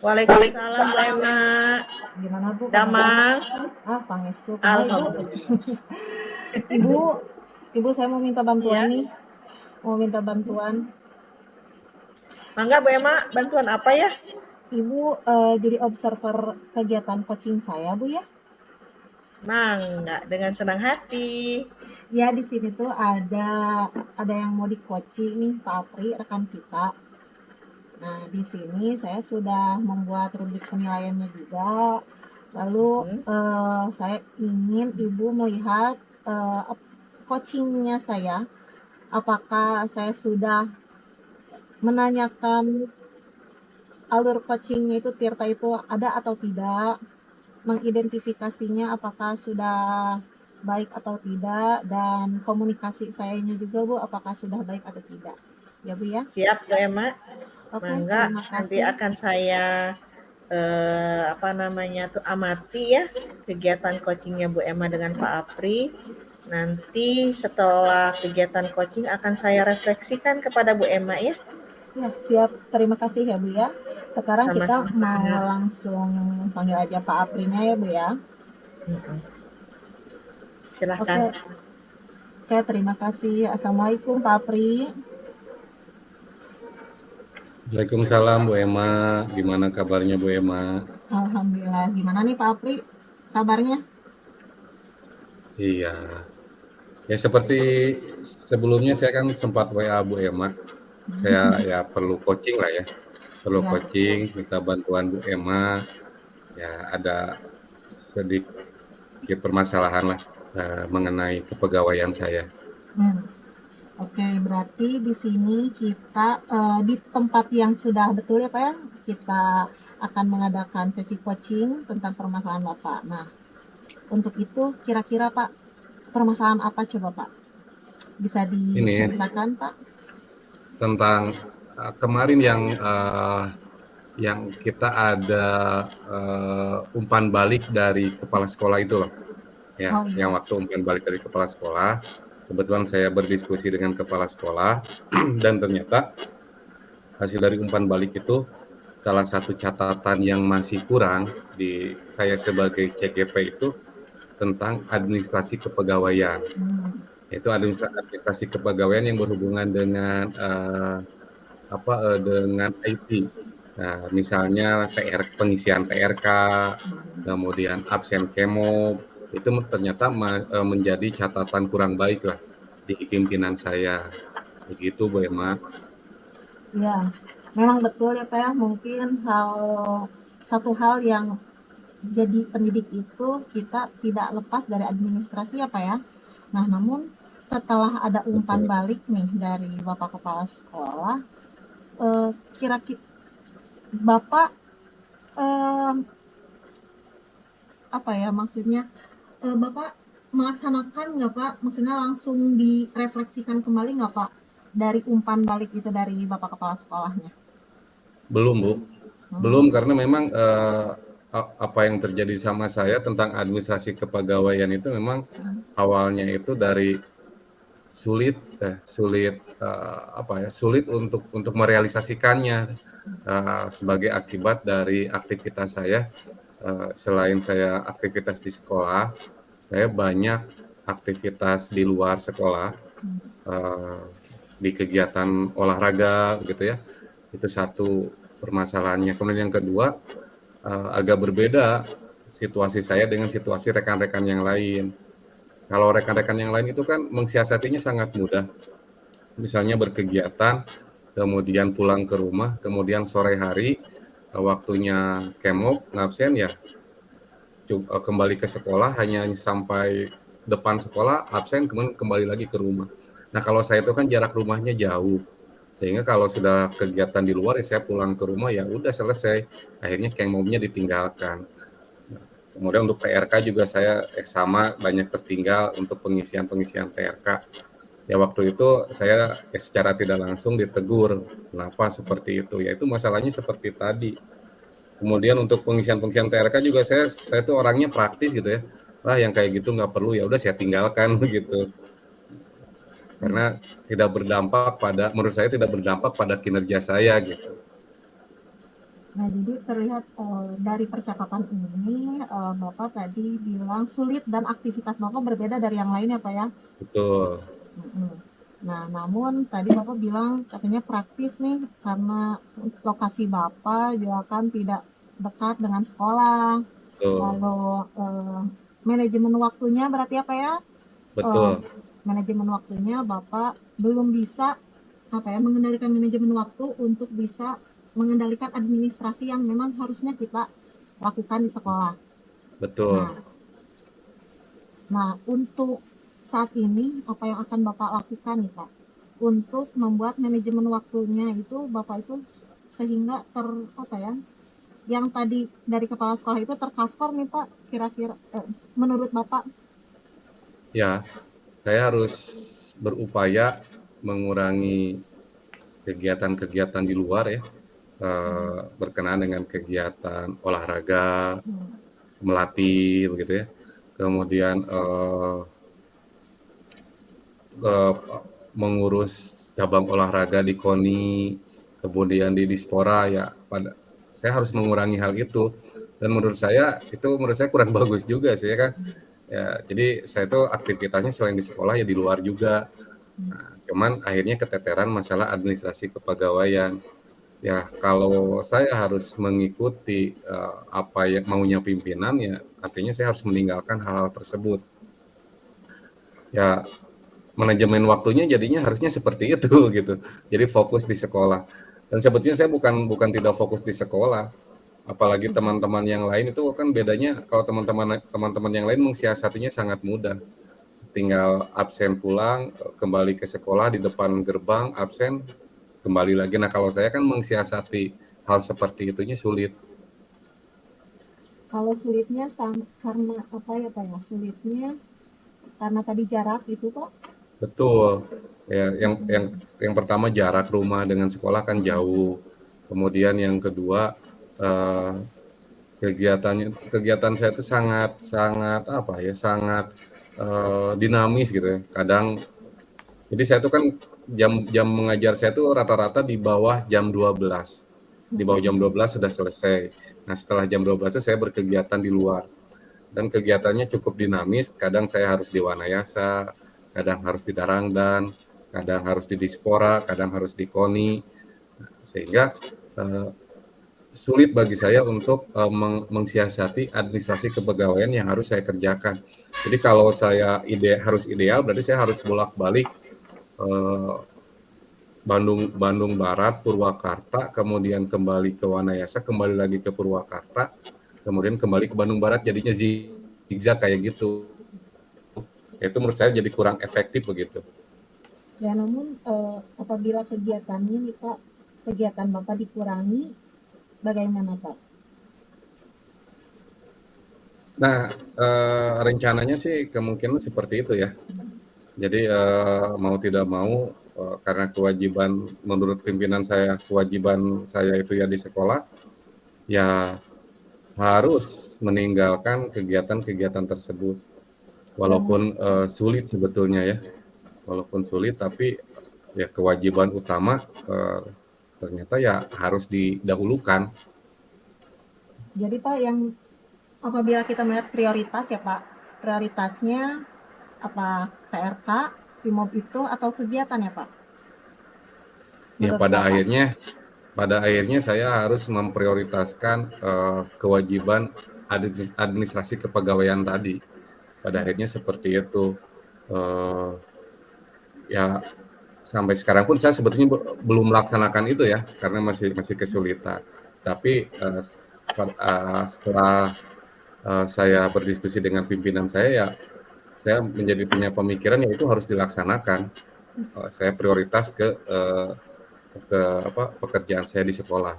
Waalaikumsalam Bu Emma. Gimana Bu Damang. kabarnya? Pangestu kumaha Ibu? Alhamdulillah. Ibu, Ibu saya mau minta bantuan Iya. nih. Mau minta bantuan. Mangga Bu Emma, bantuan apa ya? Ibu jadi observer kegiatan coaching saya Bu ya? Mangga, dengan senang hati. Ya di sini tuh ada yang mau di coaching nih Pak Apri rekan kita. Nah di sini saya sudah membuat rubrik penilaiannya juga. Lalu Hmm. saya ingin Ibu melihat coachingnya saya. Apakah saya sudah menanyakan alur coachingnya itu Tirta itu ada atau tidak, mengidentifikasinya apakah sudah baik atau tidak, dan komunikasi sayanya juga Bu apakah sudah baik atau tidak. Ya Bu ya? Siap Bu Emma. Oke, Mangga, terima nanti kasih. akan saya amati ya kegiatan coachingnya Bu Emma dengan Pak Apri. Nanti setelah kegiatan coaching akan saya refleksikan kepada Bu Emma ya. Ya, siap. Terima kasih ya Bu ya. Sekarang kita mau Sama-sama. langsung panggil aja Pak Aprinya ya Bu ya. Silahkan. Oke, oke, terima kasih. Assalamualaikum Pak Apri. Waalaikumsalam Bu Emma, gimana kabarnya Bu Emma? Alhamdulillah. Gimana nih Pak Apri kabarnya? Iya, ya seperti sebelumnya saya kan sempat WA Bu Emma, saya ya perlu coaching lah ya, perlu Ya. coaching, minta bantuan Bu Emma, ya ada sedikit permasalahan lah mengenai kepegawaian saya. Oke, berarti di sini kita di tempat yang sudah betul ya Pak ya, kita akan mengadakan sesi coaching tentang permasalahan Bapak. Nah, untuk itu kira-kira Pak, permasalahan apa coba Pak? Bisa Ini diceritakan Pak? tentang kemarin yang kita ada umpan balik dari kepala sekolah itu loh. Ya, Oh yang iya. waktu umpan balik dari kepala sekolah, kebetulan saya berdiskusi dengan kepala sekolah dan ternyata hasil dari umpan balik itu salah satu catatan yang masih kurang di saya sebagai CGP itu tentang administrasi kepegawaian. Yaitu administrasi kepegawaian yang berhubungan dengan dengan IT. Nah, misalnya pengisian TRK, kemudian absen kemo, itu ternyata menjadi catatan kurang baik lah di pimpinan saya. Begitu Bu Emma. Iya, memang betul ya Pak ya, mungkin satu hal yang jadi pendidik itu kita tidak lepas dari administrasi ya Pak ya. Nah, namun setelah ada umpan Betul. balik nih dari Bapak Kepala Sekolah, kira-kira Bapak eh, apa ya maksudnya Bapak melaksanakan nggak Pak? Maksudnya langsung direfleksikan kembali nggak Pak dari umpan balik itu dari Bapak Kepala Sekolahnya? Belum Bu. Hmm. Belum karena memang apa yang terjadi sama saya tentang administrasi kepegawaian itu memang awalnya itu dari sulit untuk merealisasikannya sebagai akibat dari aktivitas saya. Selain saya aktivitas di sekolah, saya banyak aktivitas di luar sekolah, uh, di kegiatan olahraga gitu ya. Itu satu permasalahannya. Kemudian yang kedua, agak berbeda situasi saya dengan situasi rekan-rekan yang lain. Kalau rekan-rekan yang lain itu kan mensiasatinya sangat mudah. Misalnya berkegiatan, kemudian pulang ke rumah, kemudian sore hari waktunya kemop, ngabsen ya kembali ke sekolah hanya sampai depan sekolah, absen kemudian kembali lagi ke rumah. Nah, kalau saya itu kan jarak rumahnya jauh. Sehingga kalau sudah kegiatan di luar ya saya pulang ke rumah ya udah selesai. Akhirnya kemopnya ditinggalkan. Kemudian untuk TRK juga saya sama banyak tertinggal untuk pengisian TRK. Ya waktu itu saya secara tidak langsung ditegur kenapa seperti itu. Ya itu masalahnya seperti tadi. Kemudian untuk pengisian TRK juga saya tuh orangnya praktis gitu ya. Lah yang kayak gitu nggak perlu ya udah saya tinggalkan gitu. Karena menurut saya tidak berdampak pada kinerja saya gitu. Nah, jadi terlihat dari percakapan ini Bapak tadi bilang sulit dan aktivitas Bapak berbeda dari yang lain ya Pak ya. Betul, Mm-mm. Nah, namun tadi Bapak bilang katanya praktis nih karena lokasi Bapak juga kan tidak dekat dengan sekolah. betul, Lalu manajemen waktunya berarti apa ya? Eh, betul, manajemen waktunya Bapak belum bisa apa ya mengendalikan manajemen waktu untuk bisa mengendalikan administrasi yang memang harusnya kita lakukan di sekolah. betul. Nah, nah untuk saat ini apa yang akan Bapak lakukan nih Pak? Untuk membuat manajemen waktunya itu Bapak itu sehingga apa ya? Yang tadi dari kepala sekolah itu tercover nih Pak, kira-kira menurut Bapak. Ya, saya harus berupaya mengurangi kegiatan-kegiatan di luar ya, berkenaan dengan kegiatan olahraga, melatih begitu ya. Kemudian eh, mengurus cabang olahraga di KONI, kemudian di Dispora ya. Saya harus mengurangi hal itu. Dan menurut saya kurang bagus juga sih ya kan. Ya, jadi saya tuh aktivitasnya selain di sekolah ya di luar juga. Nah, cuman akhirnya keteteran masalah administrasi kepegawaian. Ya, kalau saya harus mengikuti apa yang maunya pimpinan ya, artinya saya harus meninggalkan hal-hal tersebut. Ya, manajemen waktunya jadinya harusnya seperti itu gitu. Jadi fokus di sekolah. Dan sebetulnya saya bukan bukan tidak fokus di sekolah. Apalagi teman-teman yang lain itu kan bedanya kalau teman-teman yang lain mensiasatinya sangat mudah. Tinggal absen pulang, kembali ke sekolah di depan gerbang, absen, kembali lagi. Nah, kalau saya kan mensiasati hal seperti itunya sulit. Kalau sulitnya karena apa ya Pak ya? Sulitnya karena tadi jarak itu Pak. Betul. Ya, yang pertama jarak rumah dengan sekolah kan jauh. Kemudian yang kedua eh, kegiatan saya itu sangat sangat apa ya sangat dinamis gitu ya. Kadang jadi saya tuh kan jam jam mengajar saya tuh rata-rata di bawah jam 12. Di bawah jam 12 sudah selesai. Nah, setelah jam 12 itu saya berkegiatan di luar. Dan kegiatannya cukup dinamis. Kadang saya harus di Wanayasa, kadang harus di Darangdan, kadang harus di Dispora, kadang harus di KONI. Sehingga eh, sulit bagi saya untuk mensiasati administrasi kepegawaian yang harus saya kerjakan. Jadi kalau saya harus ideal, berarti saya harus bolak-balik eh, Bandung Barat, Purwakarta, kemudian kembali ke Wanayasa, kembali lagi ke Purwakarta, kemudian kembali ke Bandung Barat, jadinya zigzag kayak gitu. Itu menurut saya jadi kurang efektif begitu. Ya, namun apabila kegiatannya nih Pak, kegiatan Bapak dikurangi, bagaimana Pak? Nah, rencananya sih kemungkinan seperti itu ya. Jadi mau tidak mau karena kewajiban menurut pimpinan saya kewajiban saya itu ya di sekolah ya harus meninggalkan kegiatan-kegiatan tersebut Ya, walaupun sulit sebetulnya ya walaupun sulit tapi ya kewajiban utama ternyata ya harus didahulukan. jadi Pak yang apabila kita melihat prioritas ya Pak, prioritasnya apa TRK, PIMOB itu atau kegiatan ya Pak? Ya Menurut Bapak? pada akhirnya saya harus memprioritaskan kewajiban administrasi kepegawaian tadi. Pada akhirnya seperti itu. Eh, ya sampai sekarang pun saya sebetulnya belum melaksanakan itu ya karena masih masih kesulitan. Tapi setelah saya berdiskusi dengan pimpinan saya menjadi punya pemikiran yang itu harus dilaksanakan. Saya prioritas ke apa pekerjaan saya di sekolah.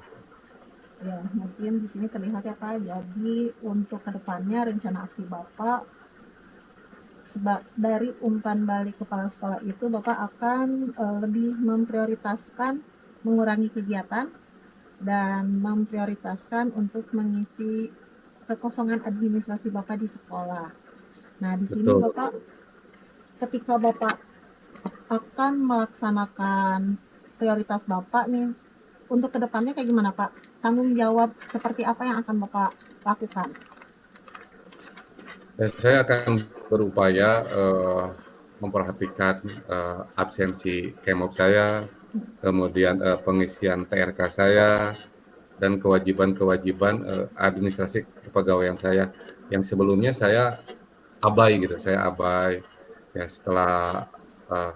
Ya, mungkin di sini terlihat ya Pak. Jadi untuk kedepannya rencana aksi Bapak dari umpan balik kepala sekolah itu Bapak akan lebih memprioritaskan mengurangi kegiatan dan memprioritaskan untuk mengisi kekosongan administrasi Bapak di sekolah. Nah, di sini Betul. Bapak ketika Bapak akan melaksanakan prioritas Bapak nih, untuk kedepannya kayak gimana Pak? Tanggung jawab seperti apa yang akan Bapak lakukan? Ya, saya akan berupaya memperhatikan absensi kemop saya, kemudian pengisian TRK saya, dan kewajiban-kewajiban administrasi kepegawaian saya yang sebelumnya saya abai gitu, saya abai. Ya eh,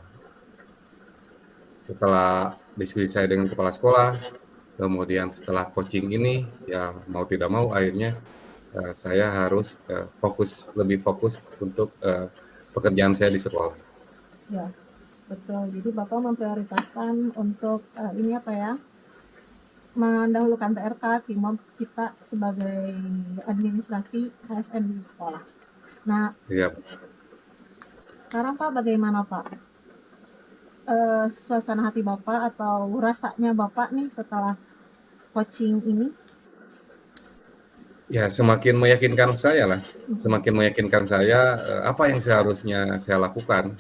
setelah diskusi saya dengan kepala sekolah, kemudian setelah coaching ini, ya mau tidak mau akhirnya saya harus lebih fokus untuk pekerjaan saya di sekolah. Ya, betul. Jadi Bapak memprioritaskan untuk ini apa ya? Mendahulukan TRK timom kita sebagai administrasi ASN di sekolah. Nah, Ya, sekarang Pak bagaimana Pak? Suasana hati Bapak atau rasanya Bapak nih setelah coaching ini? ya semakin meyakinkan saya lah, semakin meyakinkan saya apa yang seharusnya saya lakukan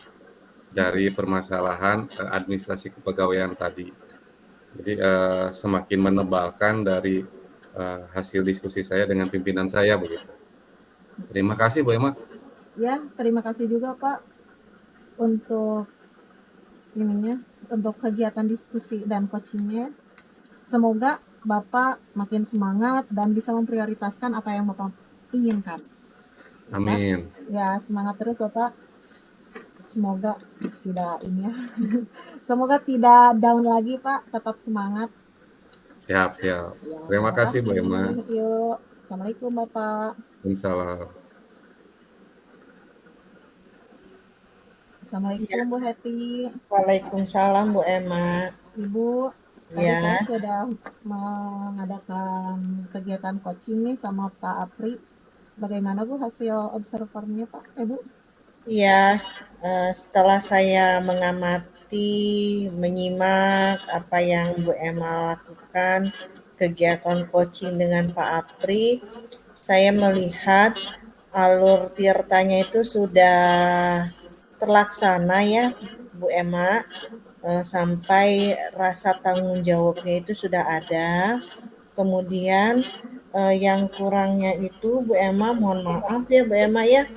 dari permasalahan administrasi kepegawaian tadi. Jadi semakin menebalkan dari hasil diskusi saya dengan pimpinan saya begitu. Terima kasih Bu Emma. Ya, terima kasih juga Pak untuk ininya, untuk kegiatan diskusi dan coachingnya. Semoga Bapak makin semangat dan bisa memprioritaskan apa yang Bapak inginkan. Amin. Ya, semangat terus Bapak. Semoga tidak ini ya. Semoga tidak down lagi Pak, tetap semangat. Siap, siap. Ya, Terima kasih Bu Emma. Yuk. Assalamualaikum Bapak. Waalaikumsalam. Assalamualaikum Ya. Bu Heti. Waalaikumsalam Bu Emma. Ibu, tadi Ya, saya sudah mengadakan kegiatan coaching nih sama Pak Apri. Bagaimana Bu hasil observernya Pak? Bu? ya. Setelah saya mengamati, menyimak apa yang Bu Emma lakukan, kegiatan coaching dengan Pak Apri, saya melihat alur tirtanya itu sudah terlaksana ya Bu Emma, sampai rasa tanggung jawabnya itu sudah ada. Kemudian yang kurangnya itu Bu Emma, mohon maaf ya Bu Emma ya,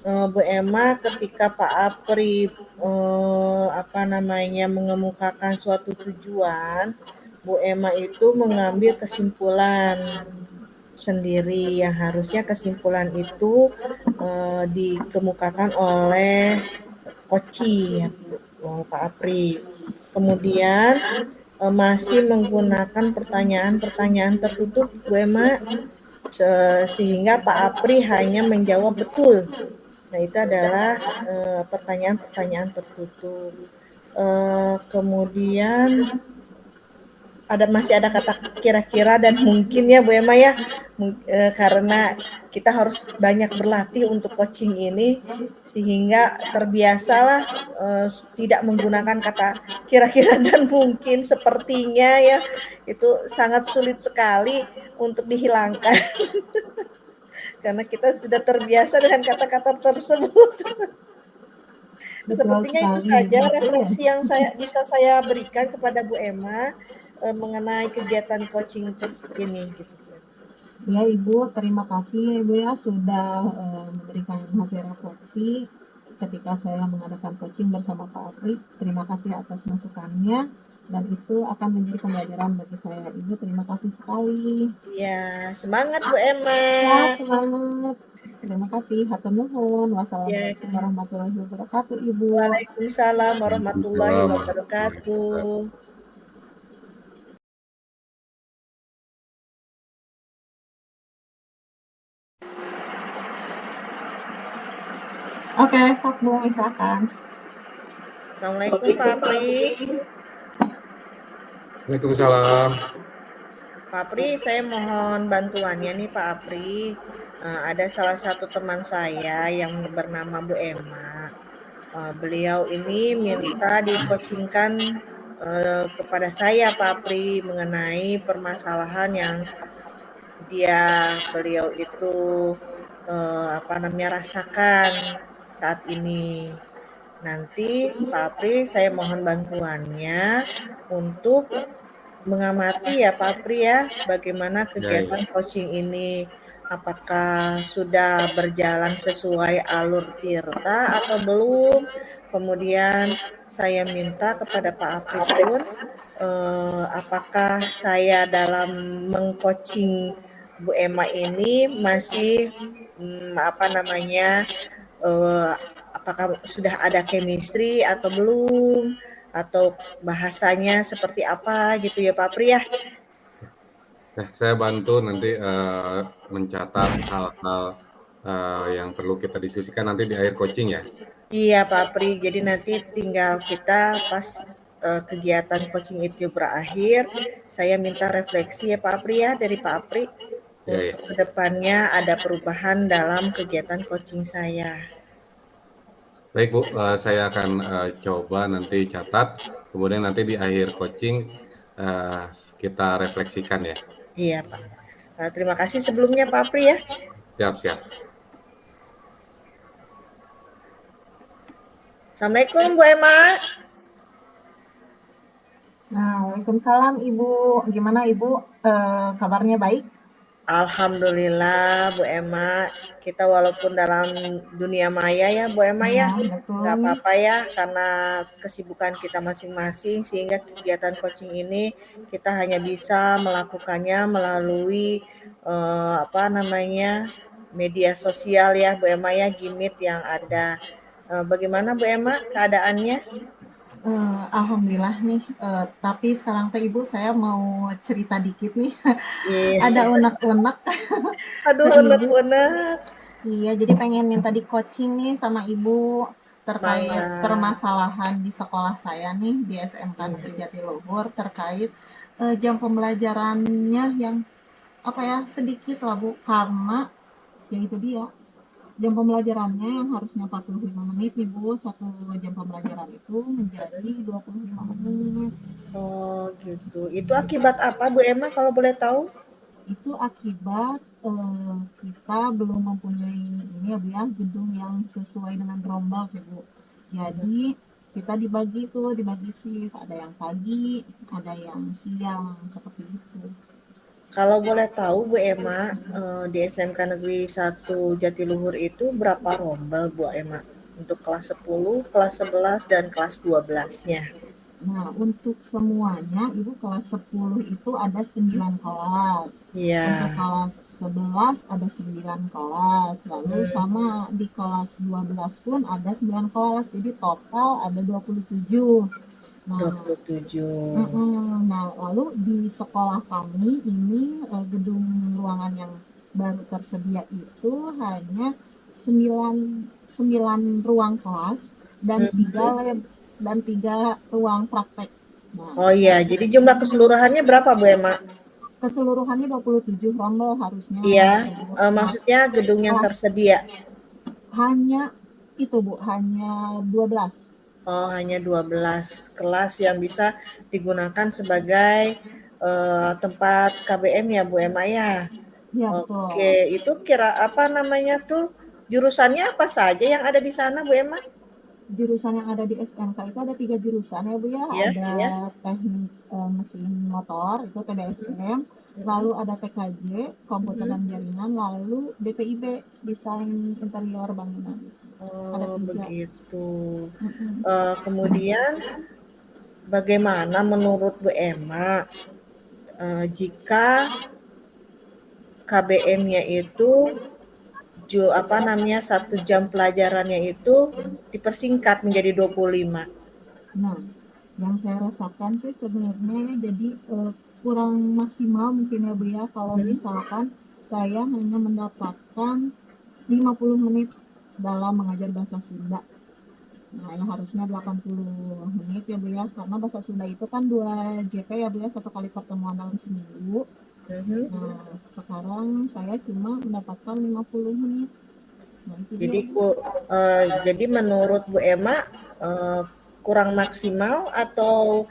Bu Emma ketika Pak Apri mengemukakan suatu tujuan, Bu Emma itu mengambil kesimpulan sendiri yang harusnya kesimpulan itu dikemukakan oleh Koci ya, Pak Apri. Kemudian masih menggunakan pertanyaan-pertanyaan tertutup Bu Emma, sehingga Pak Apri hanya menjawab betul. Nah, itu adalah pertanyaan-pertanyaan tertutup. Kemudian masih ada kata kira-kira dan mungkin ya Bu Emma ya, karena kita harus banyak berlatih untuk coaching ini sehingga terbiasalah tidak menggunakan kata kira-kira dan mungkin, sepertinya ya itu sangat sulit sekali untuk dihilangkan karena kita sudah terbiasa dengan kata-kata tersebut. Sepertinya itu saja refleksi yang bisa saya berikan kepada Bu Emma mengenai kegiatan coaching ini gitu. Ya Ibu, terima kasih Ibu ya sudah memberikan hasil refleksi ketika saya mengadakan coaching bersama Pak Apri. Terima kasih atas masukannya dan itu akan menjadi pembelajaran bagi saya. Ibu terima kasih sekali. Ya, semangat Bu Emma. Ya, semangat. Terima kasih. Hatur nuhun. Wassalamualaikum warahmatullahi wabarakatuh, Ibu. Waalaikumsalam warahmatullahi Waalaikumsalam warahmatullahi wabarakatuh. Oke, sok Bu, silakan. Assalamualaikum Pak Apri. Waalaikumsalam. Pak Apri, saya mohon bantuannya nih Pak Apri. Ada salah satu teman saya yang bernama Bu Emma. Beliau ini minta di-coachingkan kepada saya Pak Apri mengenai permasalahan yang beliau itu rasakan saat ini. Nanti Pak Apri saya mohon bantuannya untuk mengamati ya Pak Apri ya, bagaimana Ya, ya. kegiatan coaching ini. Apakah sudah berjalan sesuai alur tirta atau belum? Kemudian saya minta kepada Pak Apri pun, apakah saya dalam meng-coaching Bu Emma ini masih, apa namanya, apakah sudah ada chemistry atau belum? Atau bahasanya seperti apa gitu ya Pak Pri ya? Nah, saya bantu nanti mencatat hal-hal yang perlu kita diskusikan nanti di akhir coaching ya. Iya Pak Pri, jadi nanti tinggal kita pas kegiatan coaching itu berakhir, saya minta refleksi ya Pak Pri ya dari Pak Pri Ya, ya. untuk kedepannya ada perubahan dalam kegiatan coaching saya. Baik Bu, saya akan coba nanti catat, kemudian nanti di akhir coaching kita refleksikan ya. Iya Pak. Terima kasih sebelumnya Pak Pri ya. Siap, siap. Assalamualaikum Bu Emma. Nah, waalaikumsalam Ibu. Gimana Ibu? Kabarnya baik? Alhamdulillah Bu Emma, kita walaupun dalam dunia maya ya Bu Emma ya, Iya, betul. nggak apa-apa ya karena kesibukan kita masing-masing sehingga kegiatan coaching ini kita hanya bisa melakukannya melalui apa namanya media sosial ya Bu Emma ya, Gimit yang ada. Bagaimana Bu Emma keadaannya? Alhamdulillah nih, tapi sekarang teh Ibu saya mau cerita dikit nih. Iya, Ada unek-unek aduh ke Ibu. unek-unek. Iya, jadi pengen minta di-coaching nih sama Ibu terkait Mangga. permasalahan di sekolah saya nih di SMK Negeri Jatiluhur terkait jam pembelajarannya yang apa ya sedikit lah Bu karena ya itu dia jam pembelajarannya yang harusnya 45 menit nih Bu, satu jam pembelajaran itu menjadi 25 menit. Oh gitu. Itu akibat apa Bu Emma kalau boleh tahu? Itu akibat kita belum mempunyai ini ya Bu ya, gedung yang sesuai dengan gerombol sih Bu. Jadi kita dibagi shift, ada yang pagi, ada yang siang, seperti itu. Kalau boleh tahu Bu Emma, di SMK Negeri 1 Jatiluhur itu berapa rombel Bu Emma? Untuk kelas 10, kelas 11, dan kelas 12-nya. Nah, untuk semuanya, Ibu kelas 10 itu ada 9 kelas. Iya. Untuk kelas 11 ada 9 kelas. Lalu sama di kelas 12 pun ada 9 kelas. Jadi total ada 27. Nah, 27. nah lalu di sekolah kami ini gedung ruangan yang baru tersedia itu hanya 9, 9 ruang kelas dan 3 lab dan 3 ruang praktek. Nah, Oh iya, jadi jumlah keseluruhannya berapa Bu Emma? keseluruhannya 27 rombel harusnya. Iya, Nah, maksudnya gedung yang kelas tersedia. hanya itu Bu, hanya 12. Oh, hanya 12 kelas yang bisa digunakan sebagai tempat KBM ya Bu Emma ya. Ya Oke, betul. itu kira apa namanya tuh? Jurusannya apa saja yang ada di sana Bu Emma? Jurusan yang ada di SMK itu ada 3 jurusan ya Bu ya. Iya, Ada iya. teknik mesin motor itu TDSM, lalu ada TKJ komputer dan jaringan, lalu DPIB desain interior bangunan. Ada Oh, 3. begitu. Mm-mm. Kemudian bagaimana menurut Bu Emma jika KBM-nya itu apa namanya 1 jam pelajarannya itu dipersingkat menjadi 25. Nah, yang saya rasakan sih sebenarnya jadi kurang maksimal mungkin ya Bu ya kalau misalkan saya hanya mendapatkan 50 menit dalam mengajar bahasa Sunda. Nah, yang harusnya 80 menit ya Bu ya, karena bahasa Sunda itu kan 2 JP ya Bu ya, satu kali pertemuan dalam seminggu. Mhm. Nah, sekarang saya cuma mendapatkan 50 menit. Nah, itu dia Jadi Bu. jadi menurut Bu Emma eh, kurang maksimal atau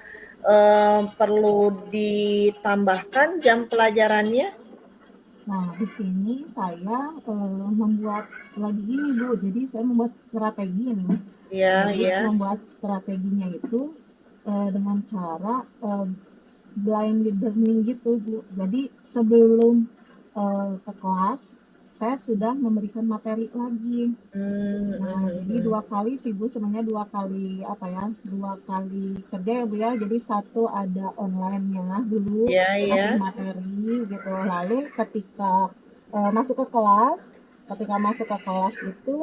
perlu ditambahkan jam pelajarannya? Nah, di sini saya membuat lagi ini Bu, jadi saya membuat strategi nih. Ya, Jadi ya. membuat strateginya itu dengan cara blinded learning gitu Bu. Jadi sebelum ke kelas saya sudah memberikan materi lagi. Hmm, Nah, jadi 2 kali sih Bu, sebenarnya 2 kali apa ya, 2 kali kerja ya Bu ya. Jadi satu ada online-nya dulu, ya, ngasih ya. materi gitu. Lalu masuk ke ketika masuk ke kelas itu,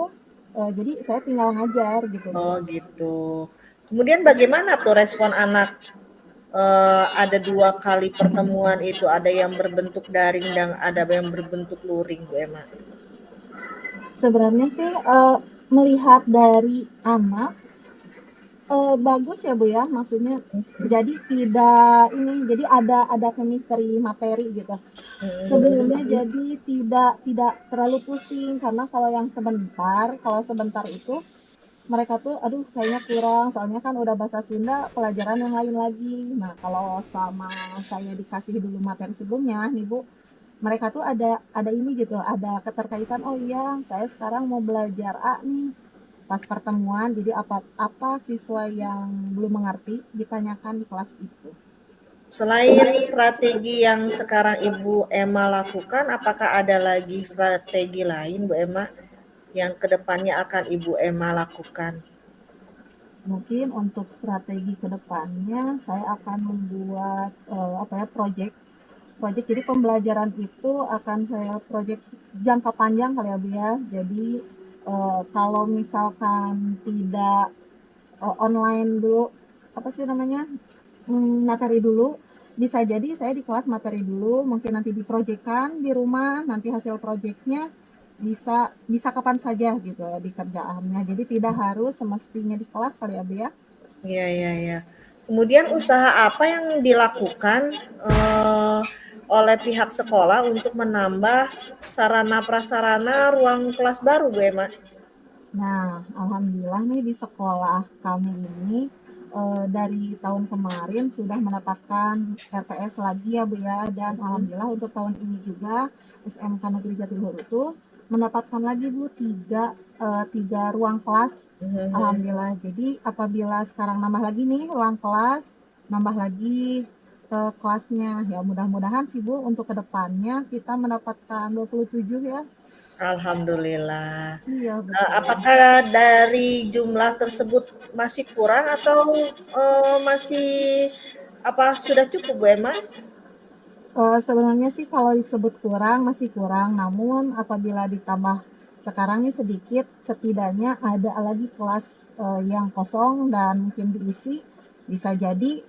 jadi saya tinggal ngajar gitu Bu. Oh gitu. Kemudian bagaimana tuh respon anak? Ada 2 kali pertemuan itu, ada yang berbentuk daring dan ada yang berbentuk luring, Bu Emma. Sebenarnya sih, melihat dari anak, bagus ya Bu ya, maksudnya jadi jadi ada chemistry materi gitu. Mhm. Sebelumnya jadi tidak terlalu pusing, karena kalau sebentar itu mereka tuh aduh kayaknya kurang, soalnya kan udah bahasa Sunda, pelajaran yang lain lagi. Nah, kalau sama saya dikasih dulu materi sebelumnya nih Bu, mereka tuh ada ini gitu, ada keterkaitan, oh iya saya sekarang mau belajar A nih. Pas pertemuan, jadi apa apa siswa yang belum mengerti ditanyakan di kelas itu. Selain strategi yang sekarang Ibu Emma lakukan, apakah ada lagi strategi lain, Bu Emma, yang kedepannya akan Ibu Emma lakukan? Mungkin untuk strategi kedepannya saya akan membuat apa ya, project. Project jadi pembelajaran itu akan saya project jangka panjang kali ya Bu ya. Jadi kalau misalkan tidak online dulu, apa sih namanya, materi dulu, bisa jadi saya di kelas materi dulu, mungkin nanti diprojekkan di rumah, nanti hasil projeknya bisa bisa kapan saja gitu di kerjaannya. Jadi tidak harus semestinya di kelas kali ya Bu ya. Iya, iya, iya. Kemudian usaha apa yang dilakukan oleh pihak sekolah untuk menambah sarana prasarana ruang kelas baru, Bu Emma? Nah, alhamdulillah nih di sekolah kami ini dari tahun kemarin sudah mendapatkan RPS lagi ya Bu ya, dan alhamdulillah untuk tahun ini juga SMK Negeri Jatiluhur itu mendapatkan lagi Bu tiga ruang kelas. Mhm. Alhamdulillah. Jadi apabila sekarang nambah lagi nih ruang kelas, nambah lagi kelasnya. Ya mudah-mudahan sih Bu untuk kedepannya kita mendapatkan 27 ya. Alhamdulillah. Iya betul. Apakah dari jumlah tersebut masih kurang atau, masih sudah cukup, Bu Emma? Sebenarnya sih kalau disebut kurang, masih kurang, namun apabila ditambah sekarang nih sedikit, setidaknya ada lagi kelas, yang kosong dan mungkin diisi, bisa jadi,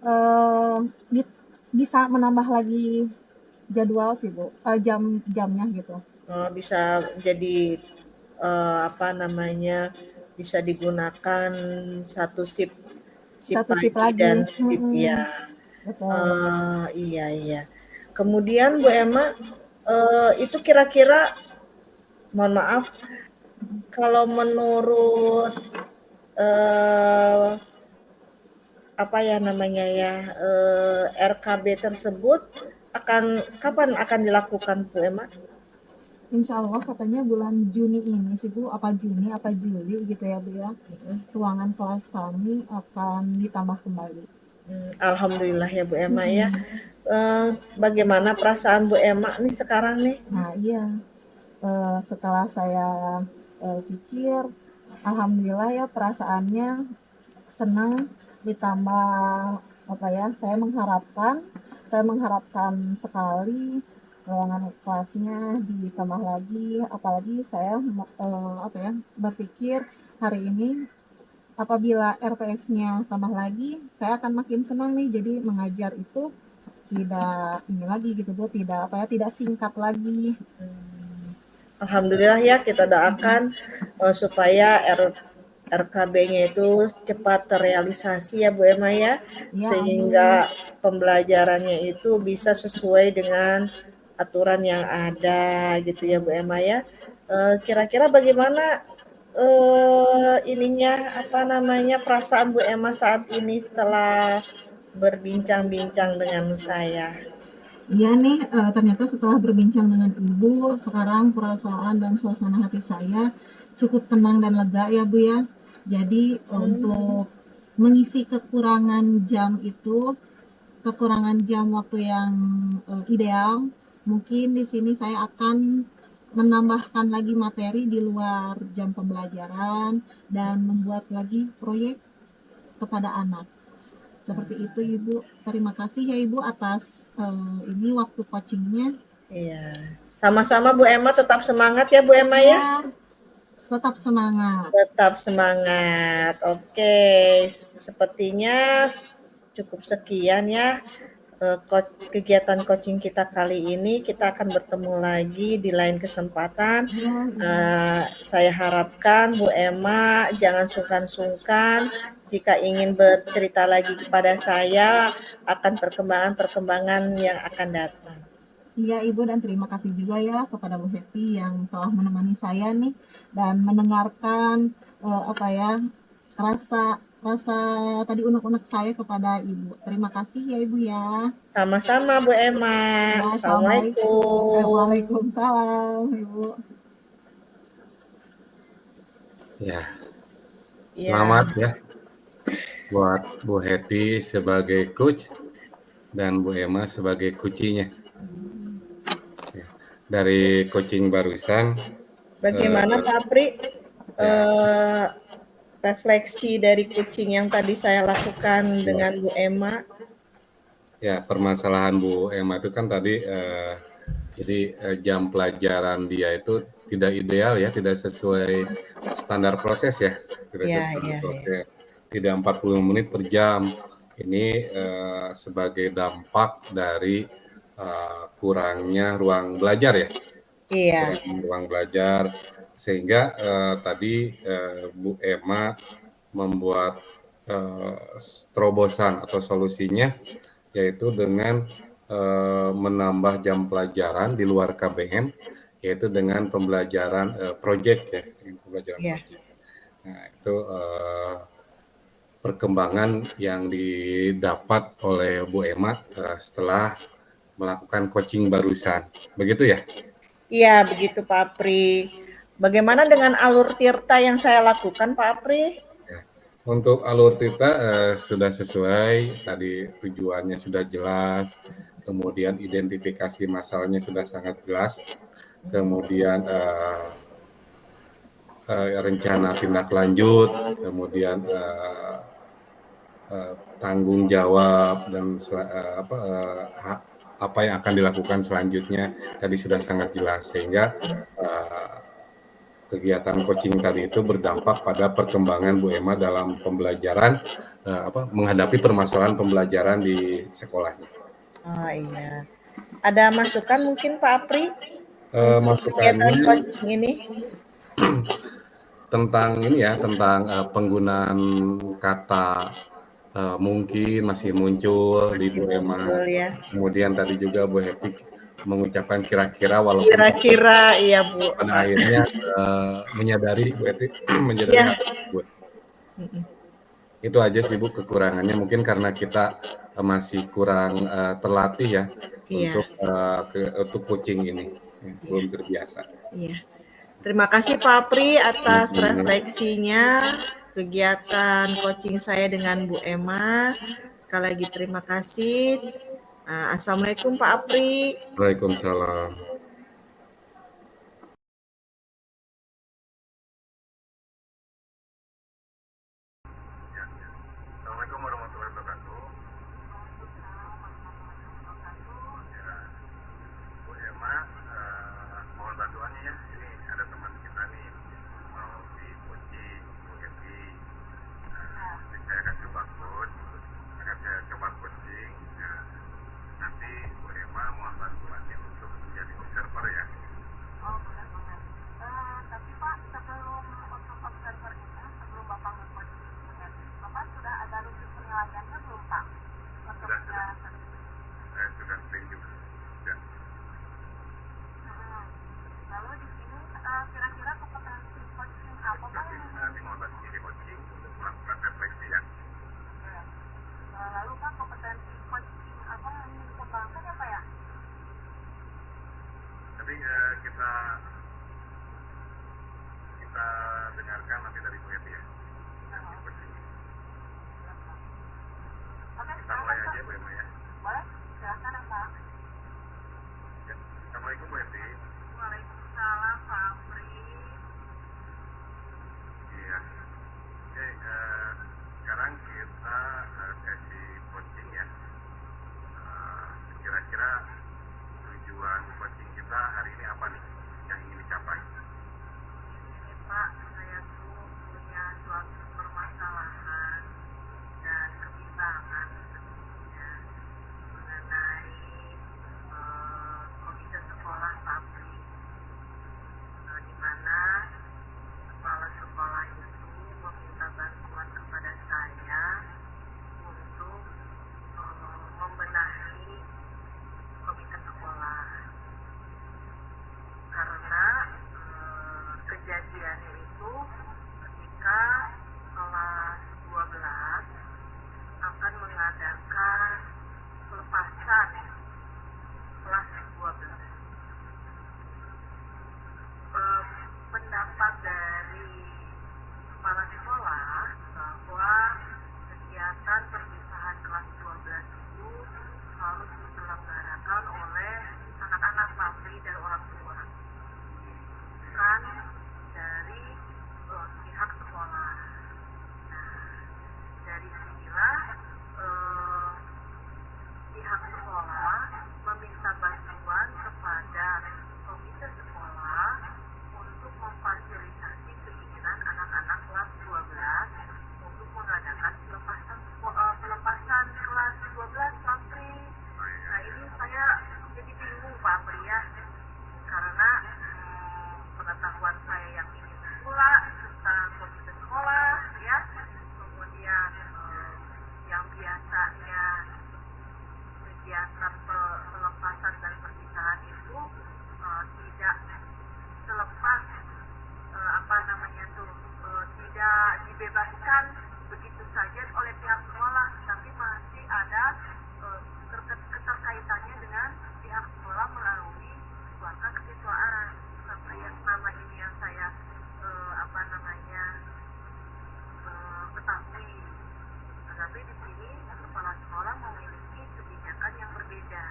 eee, bit bisa menambah lagi jadwal sih, Bu, jamnya gitu. Bisa jadi, bisa digunakan satu shift shift Satu shift pagi lagi, dan shift ya, betul. iya, iya. Kemudian Bu Emma, itu kira-kira mohon maaf, kalau menurut, eee, RKB tersebut kapan akan dilakukan, Bu Emma? Insya Allah katanya bulan Juni ini sih, Bu, apa Juni, apa Juli gitu ya, Bu, ya, Mhm. ruangan kelas kami akan ditambah kembali. Alhamdulillah ya Bu Emma ya. Mhm. Eee, Bagaimana perasaan Bu Emma nih sekarang nih? Nah iya, setelah saya, pikir, alhamdulillah ya perasaannya senang, ditambah apa ya, saya mengharapkan sekali ruangan kelasnya ditambah lagi, apalagi saya apa ya, berpikir hari ini apabila RPS-nya tambah lagi, saya akan makin senang nih, jadi mengajar itu tidak ini lagi gitu Bu, tidak apa ya, tidak singkat lagi. Alhamdulillah ya kita doakan supaya RKB-nya itu cepat terrealisasi ya Bu Emma ya, Ya sehingga amin. pembelajarannya itu bisa sesuai dengan aturan yang ada gitu ya Bu Emma ya. Kira-kira bagaimana perasaan Bu Emma saat ini setelah berbincang-bincang dengan saya? Iya nih, ternyata setelah berbincang dengan Ibu, sekarang perasaan dan suasana hati saya cukup tenang dan lega ya Bu ya. Jadi Hmm. untuk mengisi kekurangan jam itu, kekurangan jam waktu yang ideal, mungkin di sini saya akan menambahkan lagi materi di luar jam pembelajaran dan membuat lagi proyek kepada anak. Seperti itu Ibu. Terima kasih ya Ibu atas ini waktu coachingnya. Iya. Sama-sama Bu Emma, tetap semangat ya Bu Emma ya. Ya, tetap semangat. Tetap semangat. Oke, sepertinya cukup sekian ya kegiatan coaching kita kali ini. Kita akan bertemu lagi di lain kesempatan. Ya, Ibu. Saya harapkan Bu Emma jangan sungkan-sungkan jika ingin bercerita lagi kepada saya akan perkembangan-perkembangan yang akan datang. Iya Ibu, dan terima kasih juga ya kepada Bu Hetty yang telah menemani saya nih dan mendengarkan apa ya, rasa rasa tadi unek-unek saya kepada Ibu. Terima kasih ya Ibu ya. Sama-sama Bu Emma. Ya, assalamualaikum. Assalamualaikum. Waalaikumsalam Ibu. Ya, Ya, selamat ya buat Bu Hetty sebagai coach dan Bu Emma sebagai coachingnya. Ya, dari coaching barusan, bagaimana Pak Apri ya, refleksi dari coaching yang tadi saya lakukan ya, dengan Bu Emma? ya, permasalahan Bu Emma itu kan tadi jadi jam pelajaran dia itu tidak ideal ya, tidak sesuai standar proses ya, tidak Ya, sesuai ya, ya. proses, tidak 40 menit per jam. Ini sebagai dampak dari kurangnya ruang belajar ya, Iya, kurang ruang belajar, sehingga tadi Bu Emma membuat terobosan atau solusinya yaitu dengan menambah jam pelajaran di luar KBM, yaitu dengan pembelajaran project ya, dengan pembelajaran iya. project. Nah, itu perkembangan yang didapat oleh Bu Emma setelah melakukan coaching barusan. Begitu ya? Iya, begitu Pak Apri. Bagaimana dengan alur tirta yang saya lakukan Pak Apri? Ya. Untuk alur Tirta sudah sesuai, tadi tujuannya sudah jelas, kemudian identifikasi masalahnya sudah sangat jelas, kemudian rencana tindak lanjut, kemudian tanggung jawab dan apa yang akan dilakukan selanjutnya tadi sudah sangat jelas, sehingga kegiatan coaching tadi itu berdampak pada perkembangan Bu Emma dalam pembelajaran menghadapi permasalahan pembelajaran di sekolahnya. Oh iya. Ada masukan mungkin Pak Apri untuk kegiatan Masukannya coaching ini? tentang ini ya, tentang penggunaan kata mungkin masih muncul di Masih Bu Emma. muncul ya. Kemudian tadi juga Bu Happy mengucapkan kira-kira, walaupun Kira-kira iya Bu. pada akhirnya menyadari Bu Happy menyadari Ya. hal tersebut. Itu aja sih Bu kekurangannya, mungkin karena kita masih kurang terlatih ya Iya. untuk coaching ini, belum terbiasa. Iya. Terima kasih Pak Apri atas refleksinya kegiatan coaching saya dengan Bu Emma. Sekali lagi terima kasih. Assalamualaikum Pak Apri. Waalaikumsalam. Assalamualaikum warahmatullahi wabarakatuh. Ya, Bu Emma, mohon bantuannya ya. Ini ada teman kita nih mau dikunci Bu Eti. Saya akan coba coach, akan saya coba coaching. Nanti Bu Emma mohon bantuannya untuk menjadi Boleh? Silakan Pak. Ya. Assalamualaikum Bu Esti. Waalaikumsalam Pak Apri. Iya. Oke, sekarang kita sesi coaching ya. Kira-kira tujuan coaching kita hari ini apa nih yang ingin dicapai? Ini Pak, saya tuh punya suatu permasalahan dan kebimbangan sebetulnya mengenai komite sekolah Pak Apri, di mana kepala sekolah itu meminta bantuan kepada saya untuk membenahi komite sekolah karena kejadiannya itu ketika kelas 12 akan mengadakan pelepasan kelas 12. Pendapat dari kepala sekolah bahwa kegiatan perpisahan kelas 12 itu harus diselenggarakan oleh anak-anak Papri dan orang tua, bukan dari pihak sekolah. Nah, dari sinilah pihak sekolah meminta bantuan kepada komite sekolah untuk memfasilitasi keinginan anak-anak kelas 12 untuk mengadakan pelepasan kelas 12 Papri. Nah, ini saya jadi bingung Pak Apri ya, karena pengetahuan saya yang minim pula tentang komite sekolah ya, kemudian yang biasanya kegiatan pelepasan dan perpisahan itu tidak selepas tidak dibebaskan begitu saja oleh pihak sekolah, tapi masih ada keterkaitannya dengan pihak sekolah melalui suaka kesiswaan, sampai yang nama ini yang saya ketahui. Tetapi di sini kepala sekolah memiliki kebijakan yang berbeda.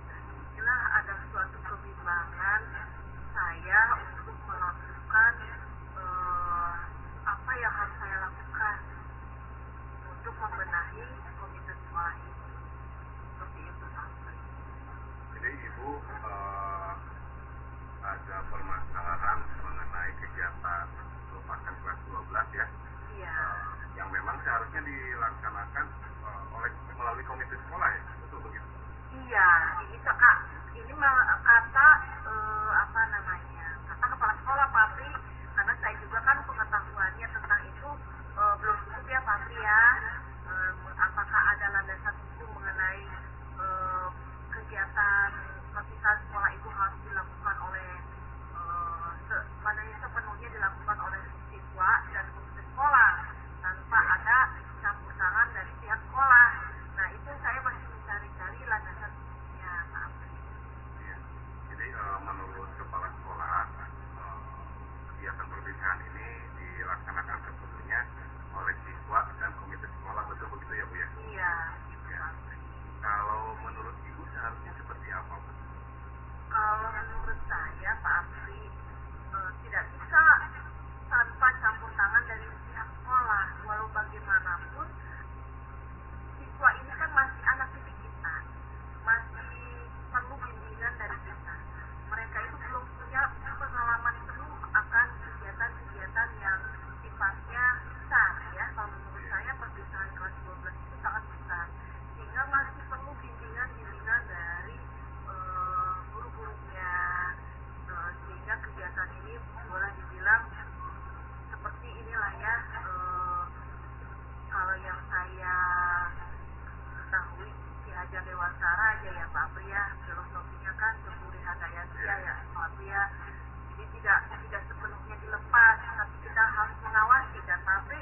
Dan inilah ada suatu kebimbangan saya untuk melakukan apa yang harus saya lakukan untuk membenahi komite sekolah ini. Seperti itu Pak. Jadi Ibu ada permasalahan mengenai kegiatan pelepasan kelas 12 ya? Iya. Yang memang seharusnya dilaksanakan melalui komite sekolah ya? Betul begitu? Iya, ini Kak. Ini kata kata kepala sekolah Papri, karena saya juga kan pengetahuannya tentang itu belum cukup ya Papri ya. Apakah ada landasan hukum mengenai kegiatan perpisahan sekolah itu harus dilakukan oleh sepenuhnya dilakukan oleh siswa dan komite sekolah tanpa ada campur tangan dari pihak sekolah. Nah, itu saya masih mencari-cari landasan hukumnya Pak Apri. Iya. Jadi menurut kepala sekolah kegiatan perpisahan ini dilaksanakan sepenuhnya oleh siswa dan komite sekolah, betul begitu ya Bu ya? Iya, gitu Ya. Pak Apri. Kalau menurut Ibu seharusnya seperti apa Bu? Kalau menurut saya Pak Apri tidak bisa tanpa campur tangan dari pihak sekolah. Walau bagaimanapun siswa ini kan masih anak didik kita, masih perlu bimbingan dari kita. Mereka itu belum punya pengalaman penuh akan kegiatan-kegiatan yang sifatnya besar ya. Kalau menurut saya perpisahan kelas 12 itu sangat besar, sehingga masih perlu bimbingan dari guru-gurunya, sehingga kegiatan ini boleh dibilang seperti inilah ya. Kalau yang saya ketahui Ki Hajar Dewantara aja ya Pak Apri ya, filosofinya kan Cemburi Hadayatya ya Pak Apri ya. Jadi tidak sepenuhnya dilepas, tapi kita harus mengawasi dan Apri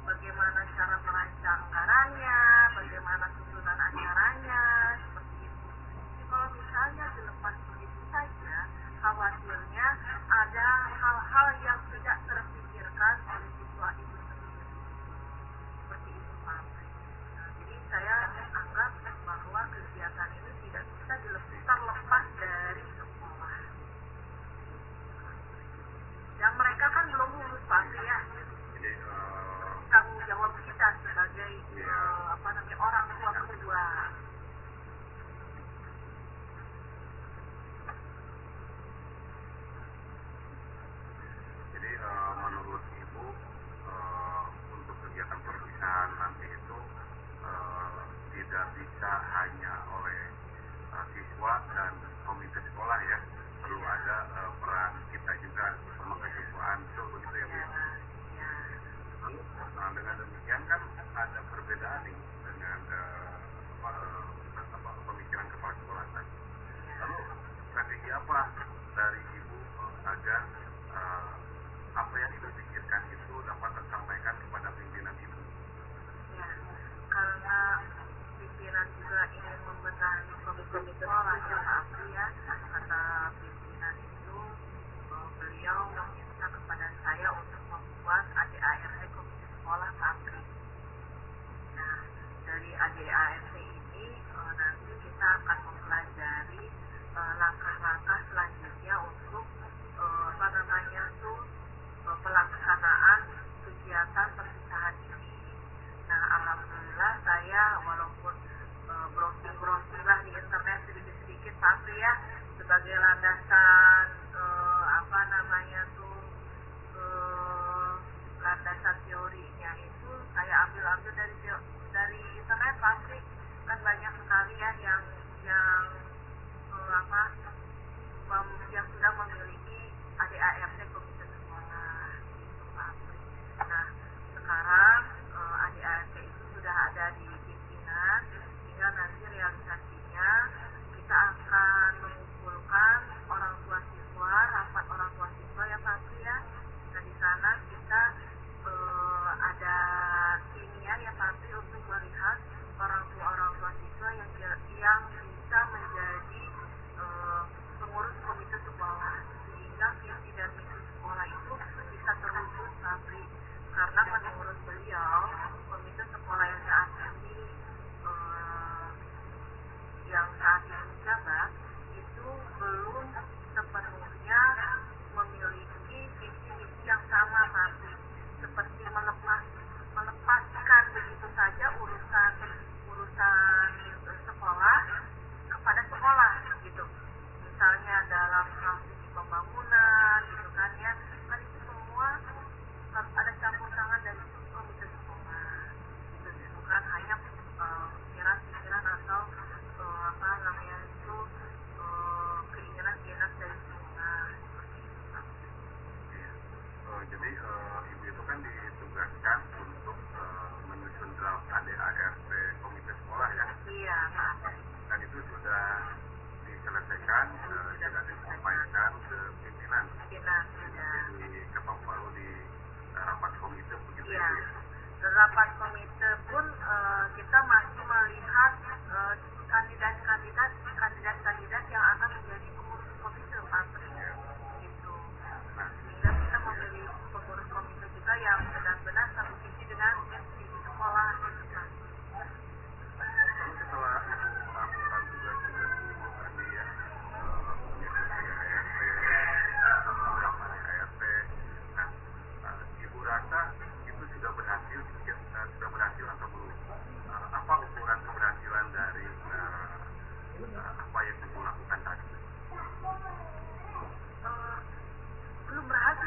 bagaimana cara merancang anggarannya, bagaimana susunan acaranya, seperti itu. Jadi kalau misalnya dilepas begitu saja, khawatirnya ada hal-hal yang tidak terpikirkan oleh siswa itu sendiri. Seperti itu Pak Apri. Jadi saya anggap bahwa orang tua kedua. Jadi menurut Ibu untuk kegiatan perpisahan nanti itu tidak bisa hanya oleh siswa dan komite sekolah ya, perlu ada peran kita juga sama kesiswaan, betul begitu ya Bu? Ya. Lalu dengan demikian kan ada perbedaan nih dengan pemikiran kepala sekolah tadi. Lalu strategi apa dari Ibu agar apa yang Ibu pikirkan itu dapat tersampaikan kepada pimpinan Ibu? Ya, karena pimpinan juga ingin membenahi komite sekolah ya Pak Apri ya, kata pimpinan itu beliau meminta kepada saya untuk membuat ADART komite sekolah Pak Apri. Nah, dari ADART ini nanti kita akan mempelajari langkah-langkah selanjutnya untuk pelaksanaan kegiatan perpisahan ini. Nah, alhamdulillah saya walaupun browsing lah di internet sedikit-sedikit tapi ya sebagai landasan landasan teorinya itu saya ambil dari internet pasti kan banyak sekali ya yang sudah memiliki ADART komite sekolah gitu Pak. Nah, sekarang ADART itu sudah ada di pimpinan, tinggal nanti realisasinya kita akan mengumpulkan orang tua siswa, rapat orang tua siswa ya Pak ya. Nah, di sana kita ada timnya ya Pak untuk melihat orang tua siswa yang bisa menjadi pengurus komite sekolah sehingga visi dan misi sekolah itu bisa terwujud Fabri, karena menurut beliau komite sekolah yang saat ini menjabat itu belum sepenuhnya memiliki visi misi yang sama Fabri, seperti melepaskan begitu saja urusan sekolah kepada sekolah gitu. Misalnya dalam hal pembangunan gitu kan ya, kan itu semua harus ada campur tangan dari komite sekolah gitu, bukan hanya pikiran atau keinginan dari sekolah seperti itu. Jadi Ibu itu kan ditugaskan untuk menyusun draft ADART komite sekolah ya? Iya Pak. Dan itu sudah diselesaikan, sudah disampaikan ke pimpinan di Kepak Palu di rapat komite begitu ya? Ya? Rapat komite pun kita masih melihat kandidat yang akan menjadi pengurus komite Pak. Gitu. Sehingga kita memilih pengurus komite juga yang benar-benar satu visi dengan visi sekolah gitu Pak. Lalu setelah Ibu melakukan tugas-tugas Ibu tadi ya, menyusun ADART, draft ADART, nah Ibu rasa itu sudah berhasil atau belum? Apa ukuran keberhasilan dari apa yang Ibu lakukan tadi? Belum berhasil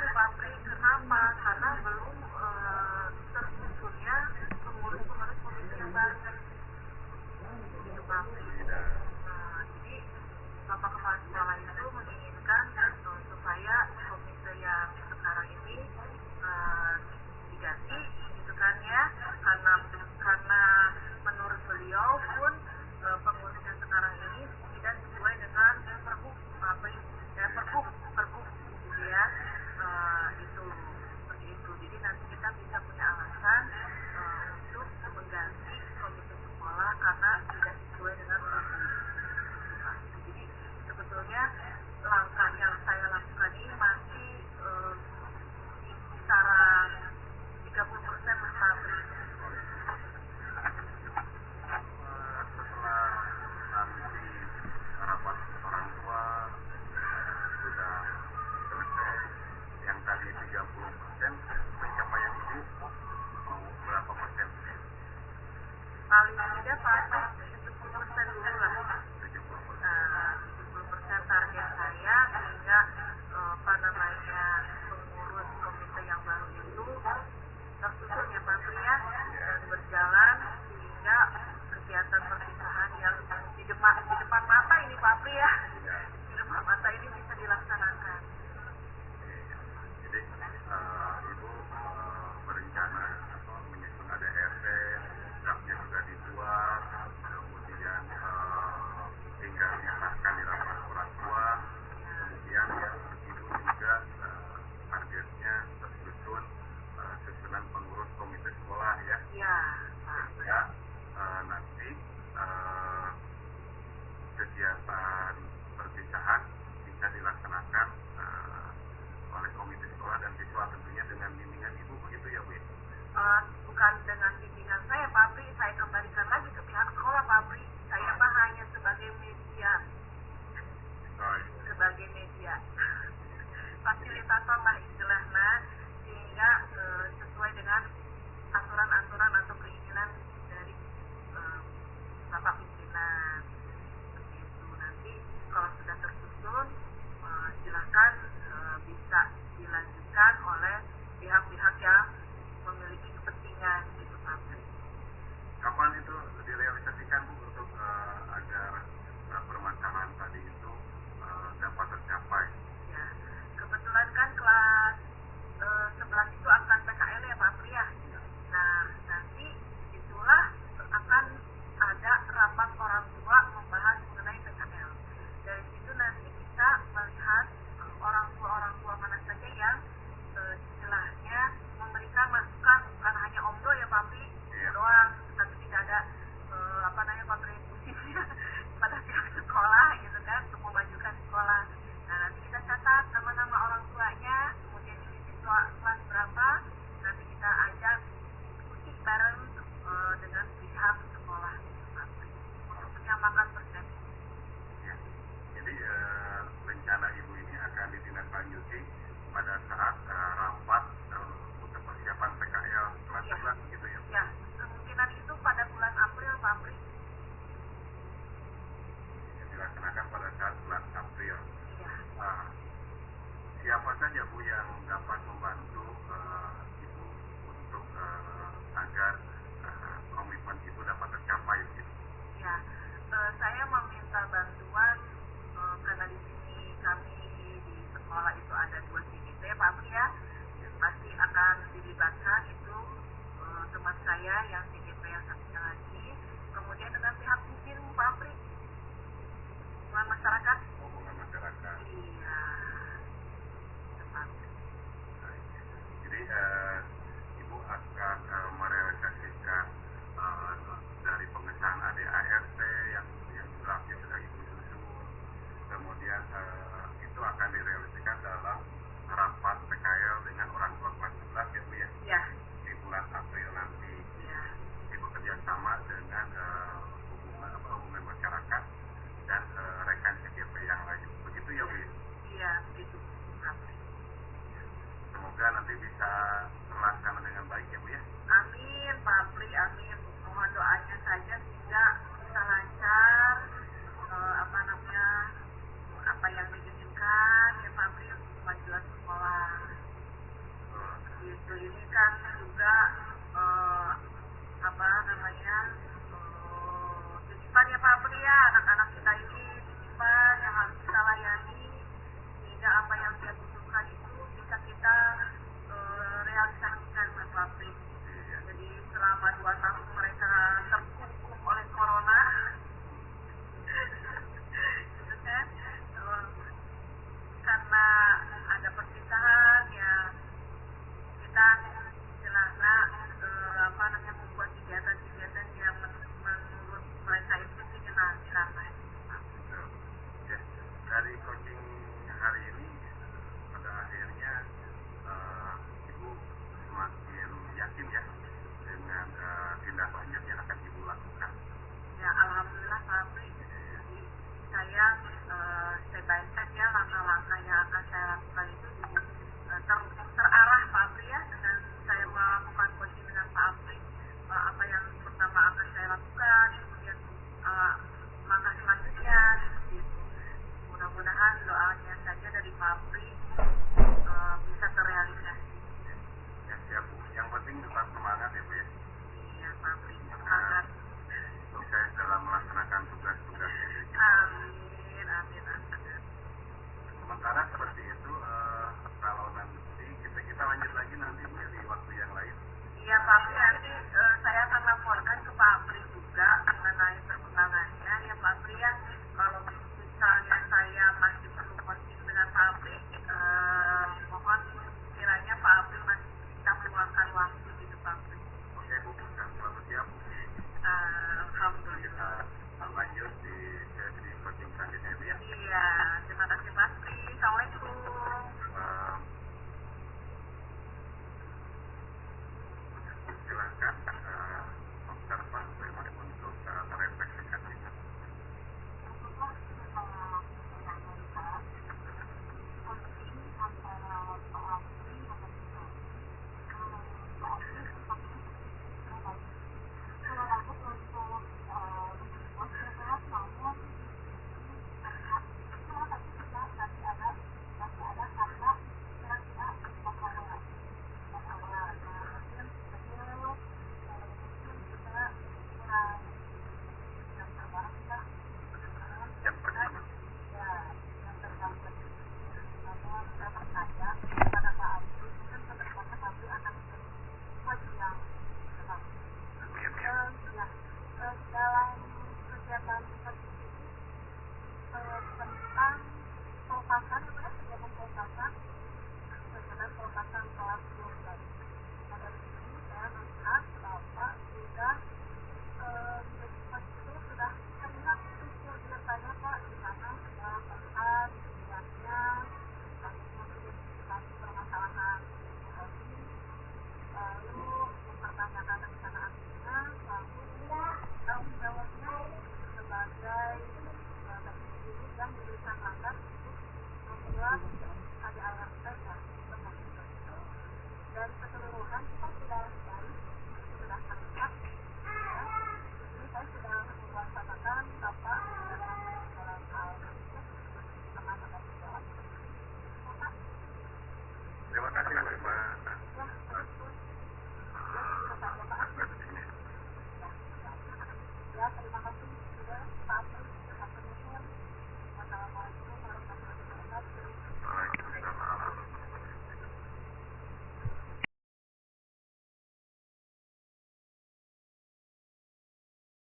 paling tidak Pak 70% dulu lah. 70% target saya sehingga apa namanya pengurus komite yang baru itu tersusun ya Pak ya dan berjalan sehingga kegiatan perpisahan yang di depan mata ini Pak Pri ya, di depan mata ini bisa dilaksanakan. Jadi Ibu berencana menyusun ADRT, draftnya juga dibuat, kemudian tinggal disahkan di rapat orang tua, kemudian Ibu juga targetnya tersusun susunan pengurus komite sekolah ya. Iya. Sehingga nanti kegiatan perpisahan bisa dilaksanakan oleh komite sekolah dan siswa tentunya dengan bimbingan Ibu begitu ya Bu? Bukan dengan bimbingan saya Pak Pri, saya kembalikan lagi ke pihak sekolah Pak Pri. Saya mah hanya sebagai media, fasilitator lah istilahnya, sehingga sesuai dengan aturan-aturan atau keinginan dari Bapak pimpinan. Seperti itu. Nanti kalau sudah tersusun, silakan bisa dilanjutkan oleh pihak-pihak yang memiliki kepentingan gitu Pak Pri. Kapan itu direalisasikan Bu untuk agar permasalahan tadi itu dapat tercapai? Ya, kebetulan kan kelas 11 itu akan PKL ya Pak Pri ya. Nah, nanti itulah akan ada rapat orang tua membahas mengenai PKL. Dari situ nanti kita melihat orang tua mana saja yang istilahnya memberikan masukan, bukan hanya omdo ya Pak Pri doang, tapi tidak ada kontribusi pada pihak sekolah gitu kan untuk memajukan sekolah. Nah nanti kita catat nama-nama orang tuanya, kemudian ini siswa kelas berapa, nanti kita ajak diskusi bareng dengan pihak sekolah untuk menyamakan persepsi. Ya. Jadi rencana Ibu ini akan ditindaklanjuti pada saat rapat untuk persiapan PKL kelas 11 gitu ya? Ya, kemungkinan itu pada bulan April Pak Pri. Dilaksanakan pada saat bulan April. Iya. Siapa saja Bu yang dapat membantu Ibu untuk agar komitmen itu dapat tercapai gitu? Ya, saya meminta bantuan karena di sini kami di sekolah itu ada 2 CGT Pak Pri ya, pasti akan dilibatkan itu teman saya yang